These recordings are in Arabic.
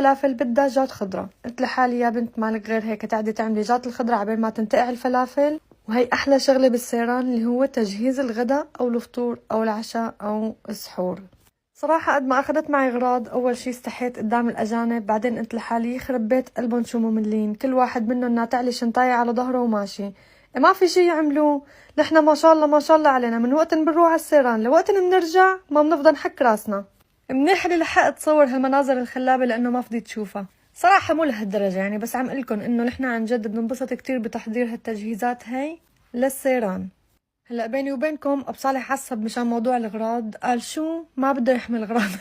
الفلافل بدها جات خضرة. قلت لحالي يا بنت مالك غير هيك تعدي تعملي جات الخضرة عبين ما تنتقع الفلافل. وهي أحلى شغلة بالسيران اللي هو تجهيز الغداء أو الفطور أو العشاء أو السحور. صراحة قد ما أخذت معي غراض، أول شي استحيت قدام الأجانب، بعدين قلت لحالي يخرب بيت قلبهم شو مملين، كل واحد منهم ناطع لي شنطاية على ظهره وماشي، ما في شي يعملوه. نحن ما شاء الله ما شاء الله علينا من وقت بنروح على السيران لوقت بنرجع ما بنفضل نحك راسنا. منيح اللي لحقت تصور هالمناظر الخلابة لأنه ما فضيت تشوفها. صراحة مو لهالدرجة يعني، بس عم قلكن إنه نحن عن جد بننبسط كتير بتحضير هالتجهيزات هي للسيران. هلا بيني وبينكم أبو صالح عصب مشان موضوع الغراض، قال شو ما بده يحمل غراض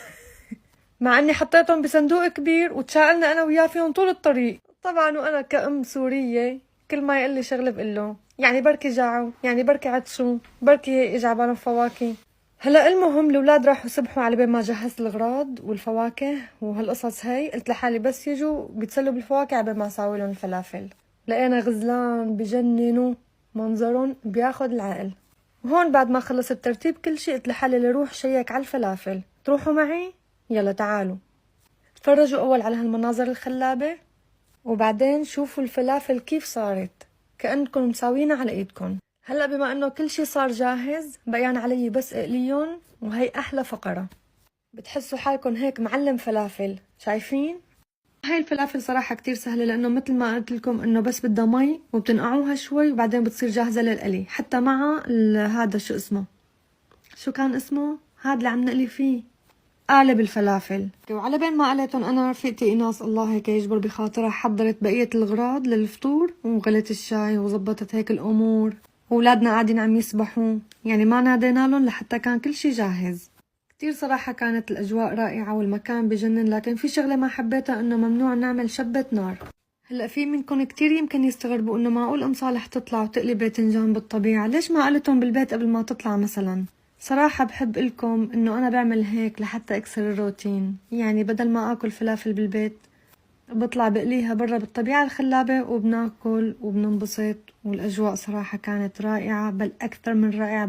مع اني حطيتهم بصندوق كبير وتشاقلنا انا وياه فيهم طول الطريق. طبعا وانا كأم سورية كل ما يقول لي شغله بقول له يعني بركي جاعوا، يعني بركي عطشوا، بركي هيك اجى عبالهم فواكه. هلا المهم الاولاد راحوا سبحوا على بين ما جهزت الاغراض والفواكه وهالقصص هي. قلت لحالي بس يجوا بيتسلوا بالفواكه على بين ما اساوي لهم الفلافل. لقينا غزلان بجننوا، منظرهم بياخد العقل. وهون بعد ما خلصت ترتيب كل شيء قلت لحالي لروح شيك على الفلافل. تروحوا معي؟ يلا تعالوا تفرجوا اول على هالمناظر الخلابة، وبعدين شوفوا الفلافل كيف صارت كأنكم مساوينها على ايدكم. هلا بما انه كل شي صار جاهز بقيان علي بس اقليهم، وهي احلى فقرة. بتحسوا حالكم هيك معلم فلافل، شايفين؟ هاي الفلافل صراحة كتير سهلة لأنه مثل ما قلت لكم إنه بس بدها مي وبتنقعوها شوي وبعدين بتصير جاهزة للقلي، حتى مع هذا شو اسمه، شو كان اسمه هذا اللي عم نقلي فيه، قالب الفلافل. وعلى بين ما قليتهم أنا رفيقتي إيناس الله هيك يجبر بخاطرها حضرت بقية الأغراض للفطور وغلت الشاي وزبطت هيك الأمور، وولادنا قاعدين عم يسبحوا يعني ما نادينا لهم لحتى كان كل شي جاهز. كتير صراحة كانت الأجواء رائعة والمكان بجنن، لكن في شغلة ما حبيتها إنه ممنوع نعمل شبة نار. هلا في منكم كتير يمكن يستغربوا إنه معقول أم صالح تطلع وتقلي باذنجان بالطبيعة، ليش ما قلتهم بالبيت قبل ما تطلع مثلا؟ صراحة بحب لكم إنه أنا بعمل هيك لحتى أكسر الروتين، يعني بدل ما آكل فلافل بالبيت بطلع بقليها برا بالطبيعة الخلابة وبناكل وبننبسط، والأجواء صراحة كانت رائعة، بل أكثر من رائعة.